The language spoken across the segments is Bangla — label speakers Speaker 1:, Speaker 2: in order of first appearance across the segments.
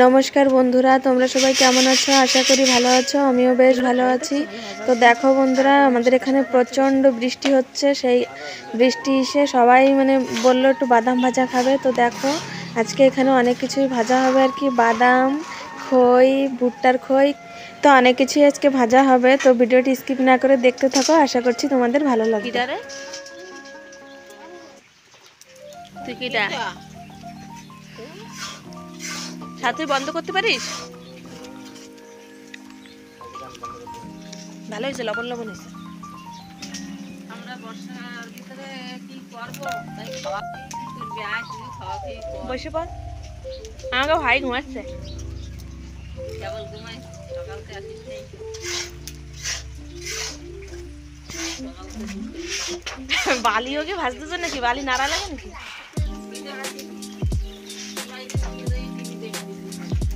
Speaker 1: নমস্কার বন্ধুরা, তোমরা সবাই কেমন আছো? আশা করি ভালো আছো। আমিও বেশ ভালো আছি। তো দেখো বন্ধুরা, আমাদের এখানে প্রচণ্ড বৃষ্টি হচ্ছে। সেই বৃষ্টি এসে সবাই বললো একটু বাদাম ভাজা খাবে। তো দেখো আজকে এখানে অনেক কিছুই ভাজা হবে আর কি, বাদাম, খই, ভুট্টার খই, তো অনেক কিছুই আজকে ভাজা হবে। তো ভিডিওটি স্কিপ না করে দেখতে থাকো, আশা করছি তোমাদের ভালো লাগবে। সাথে বন্ধ করতে পারিস? ভালো হয়েছে, লবণ লবণ হয়েছে।
Speaker 2: আমরা বর্ষার ভিতরে কি করবো, তাই খাওয়া করবি, আয় তুই খাওয়া খেয়ে
Speaker 1: বসে পড়, আমাকে ভাই ঘুমাচ্ছে।
Speaker 2: কেবল ঘুমাই, সকালতে আসিস নেই।
Speaker 1: বালিও কি ভাজতেছ নাকি? বালি নাড়া লাগে নাকি?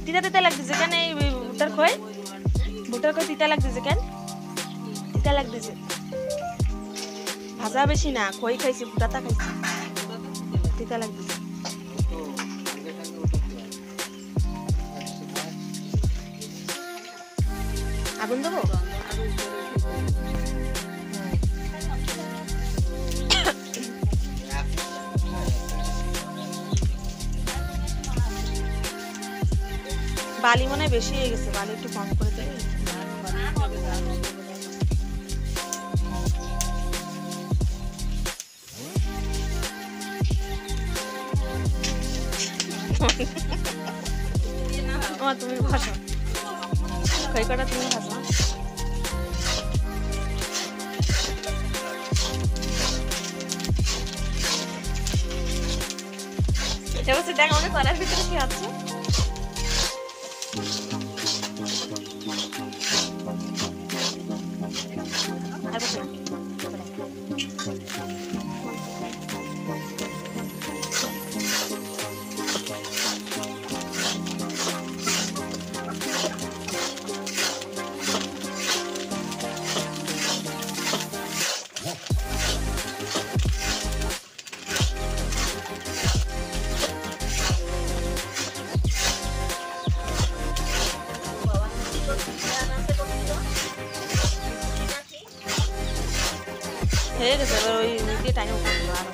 Speaker 1: তিতা তিতা লাগতেছে কেন? এই ভুট্টার খই তিতা লাগতেছে কেন? তিতা লাগতেছে, ভাজা বেশি না, খই খাইছি, ভুট্টাটা খাইছি, তিতা লাগতেছে। আগুন দেবো? বালি মনে হয় বেশি হয়ে গেছে, বালি একটু কম করে দেবে। তুমি ভাসো, খই কটা তুমি ভাসো। এটা বলছে দেখ আমাদের কলার ভিতরে কি আছে। হয়ে গেছে, এবার ওই দিয়ে টাইম উপর দিল। আর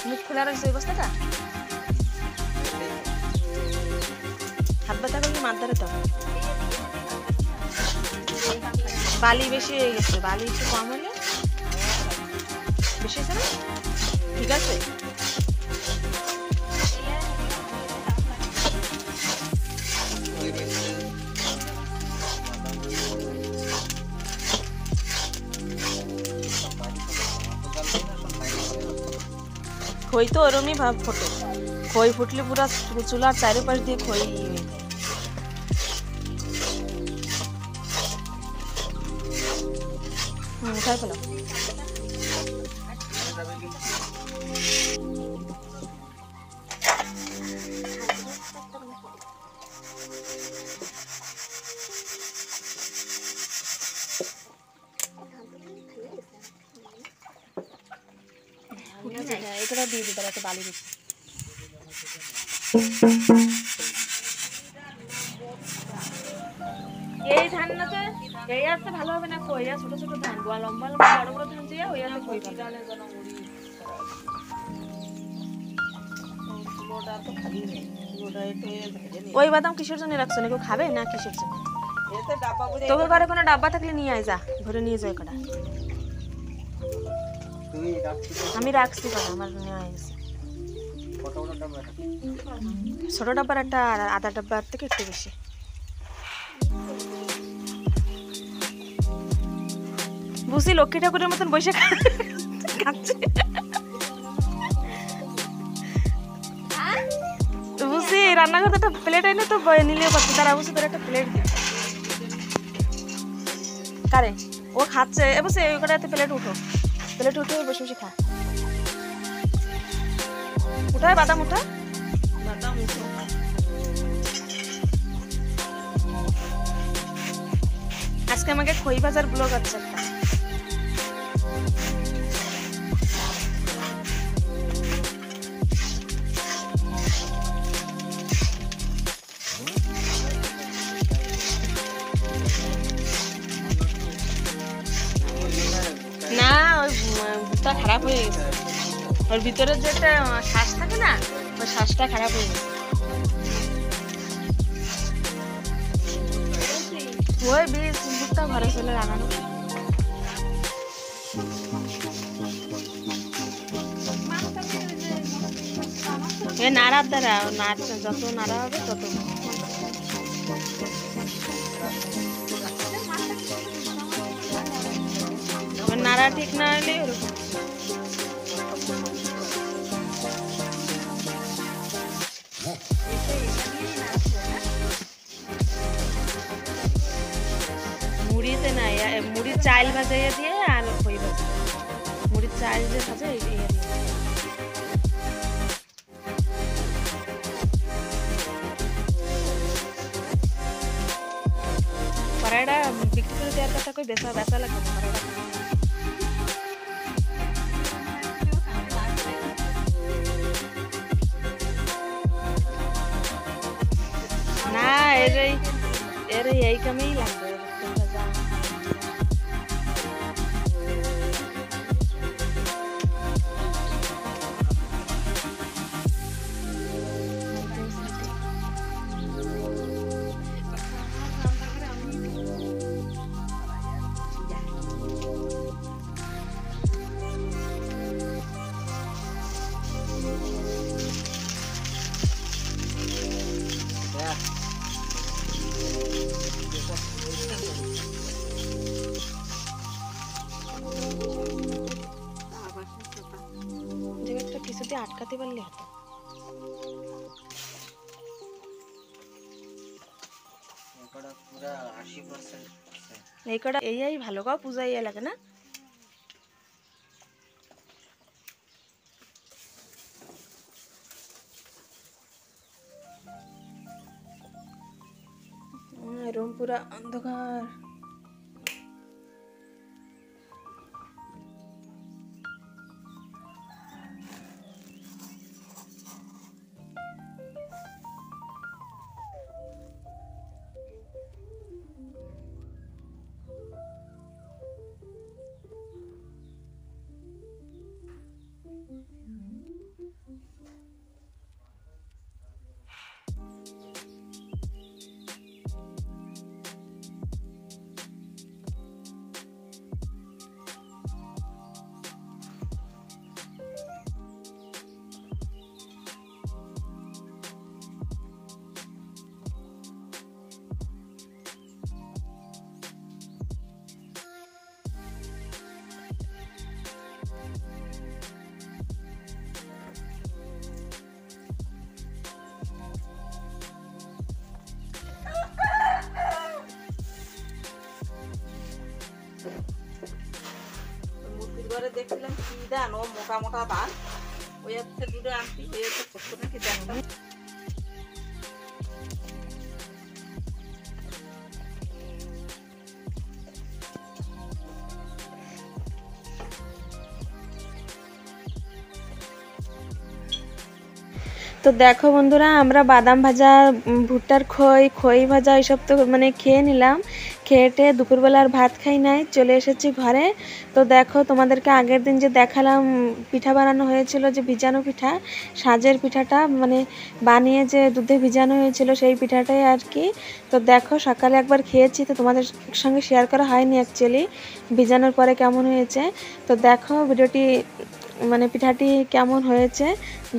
Speaker 1: মুখ খোলা রাখছে ওই বস্তাটা, হাত ব্যথা করলে মাছ ধরে। তো বালি বেশি হয়ে গেছে, বালি একটু কম হলে বেশি হয়েছে না? ঠিক আছে। খই তো ওরমই ভাব ফোটে, খই ফুটলে পুরো চুলার চারিপাশ দিয়ে খই। উঠাই পেলাম। এটা দিয়ে দিতে একটা বালি দিচ্ছি। এই ধান না তো এই আসতে ভালো হবে না, কই ছোট ছোট ধান, লম্বা লম্বা বড় বড় ধান দিয়ে ওই আসতে কই ওই বাদাম কিসের জন্য রাখছো? নাকি খাবে না কিসের জন্য? তোকে ঘরে কোনো ডাব্বা থাকলে নিয়ে আয়, যা ঘরে নিয়ে যায় কটা। আমি রাখছি কটা, আমার নেওয়া গেছে। ছোট ডাব্বার একটা, আধা ডাব্বার থেকে একটু বেশি। বুঝি লক্ষ্মী ঠাকুরের মতন বসে খাচ্ছে। বুঝি রান্নাঘর একটা প্লেট এনে তো নিলেও পারছি, তারা বুঝি তোর একটা প্লেট দিই। কারে ও খাচ্ছে, বসে ওই কটা প্লেট উঠো, প্লেট উঠে বসে বসে খা। উঠায় বাদাম, উঠা বাদাম উঠো। আজকে আমাকে খই ভাজার ব্লগ আছে একটা।
Speaker 2: রসটা খারাপ হয়ে গেছে, ওর ভিতরে যেটা শ্বাস থাকে না, ওই শ্বাসটা খারাপ হয়ে গেছে। ওই বীজ ভুট্টা ঘরে চলে লাগানো। এই নাড়ার দ্বারা যত নাড়া হবে তত নাড়া ঠিক না হলে ওরকম। মুড়িতে না, মুড়ির চাল ভাজাইয়া দিয়ে আর খই ভাজা, মুড়ির চাল যে ভাজা এই দিয়ে। কড়াইটা বিক্রি করে দেওয়ার কথা কই, বেচা বেচা লাগবে কড়াইটা। না এর এই কামেই লাগবে। কিছুতে আটকাতে পারলে হতো। এই কটা এই ভালো গাও পূজা ইয়ে লাগে না। রুম পুরা অন্ধকার। ঘরে দেখছিলাম কি দান, ও মোটা মোটা দান, ওই হচ্ছে দুটো আনতি, ওই হচ্ছে ছোট্ট নাকি দানটা।
Speaker 1: তো দেখো বন্ধুরা, আমরা বাদাম ভাজা, ভুট্টার খই ভাজা এইসব তো মানে খেয়ে নিলাম। খেয়েটে দুপুরবেলা আর ভাত খাই নাই, চলে এসেছি ঘরে। তো দেখো তোমাদেরকে আগের দিন যে দেখালাম পিঠা বানানো হয়েছিল, যে ভিজানো পিঠা, সাজের পিঠাটা মানে বানিয়ে যে দুধে ভিজানো হয়েছিল সেই পিঠাটাই আর কি। তো দেখো সকালে একবার খেয়েছি, তো তোমাদের সঙ্গে শেয়ার করা হয়নি অ্যাকচুয়ালি ভিজানোর পরে কেমন হয়েছে। তো দেখো ভিডিওটি মানে পিঠাটি কেমন হয়েছে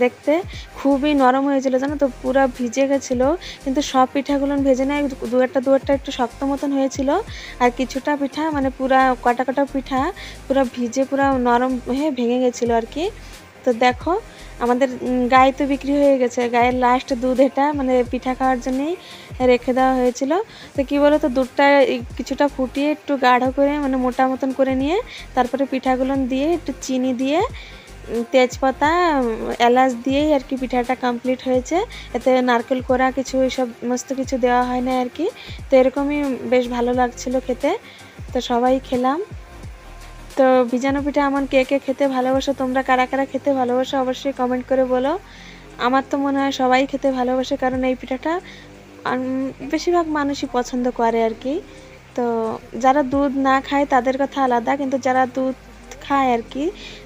Speaker 1: দেখতে, খুবই নরম হয়েছিল জানো তো, পুরো ভিজে গেছিলো। কিন্তু সব পিঠাগুলো ভেজে নেয়, দু একটা একটু শক্ত মতন হয়েছিল, আর কিছুটা পিঠা মানে পুরা কটা পিঠা পুরো ভিজে পুরো নরম হয়ে ভেঙে গেছিলো আর কি। তো দেখো আমাদের গায়ে তো বিক্রি হয়ে গেছে, গায়ের লাস্ট দুধ এটা মানে পিঠা খাওয়ার জন্যই রেখে দেওয়া হয়েছিল। তো কী বলো তো, দুধটা কিছুটা ফুটিয়ে একটু গাঢ় করে মানে মোটা মতন করে নিয়ে তারপরে পিঠাগুলো দিয়ে একটু চিনি দিয়ে তেজপাতা এলাচ দিয়েই আর কি পিঠাটা কমপ্লিট হয়েছে। এতে নারকেল কোড়া কিছু এইসব সমস্ত কিছু দেওয়া হয় না আর কি। তো এরকমই বেশ ভালো লাগছিল খেতে, তো সবাই খেলাম। তো ভিজানো পিঠা আমার কে কে খেতে ভালোবাসো, তোমরা কারা কারা খেতে ভালোবাসো অবশ্যই কমেন্ট করে বলো। আমার তো মনে হয় সবাই খেতে ভালোবাসে, কারণ এই পিঠাটা বেশিরভাগ মানুষই পছন্দ করে আর কি। তো যারা দুধ না খায় তাদের কথা আলাদা, কিন্তু যারা দুধ খায় আর কি,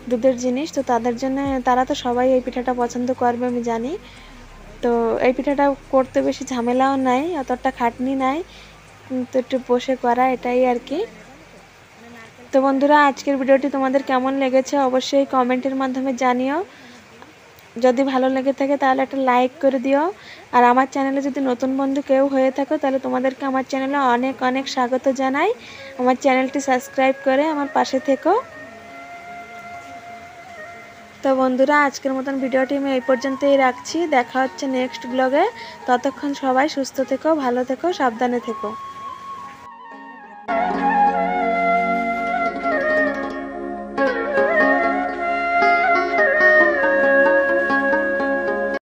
Speaker 1: দুধের জিনিস। তো তাদের জন্য, তারা তো সবাই এই পিঠাটা পছন্দ করবে আমি জানি। তো এই পিঠাটা করতে বেশি ঝামেলাও নাই, অতটা খাটনি নাই, তো একটু বসে করা এটাই আর কি। তো বন্ধুরা, আজকের ভিডিওটি তোমাদের কেমন লেগেছে অবশ্যই কমেন্টের মাধ্যমে জানিও। যদি ভালো লেগে থাকে তাহলে একটা লাইক করে দিও। আর আমার চ্যানেলে যদি নতুন বন্ধু কেউ হয়ে থাকো তাহলে তোমাদেরকে আমার চ্যানেলে অনেক অনেক স্বাগত জানাই। আমার চ্যানেলটি সাবস্ক্রাইব করে আমার পাশে থেকো। তো বন্ধুরা, আজকের মতন ভিডিওটি আমি এই পর্যন্তই রাখছি। দেখা হচ্ছে নেক্সট ব্লগে। ততক্ষণ সবাই সুস্থ থেকো, ভালো থেকো, সাবধানে থেকো।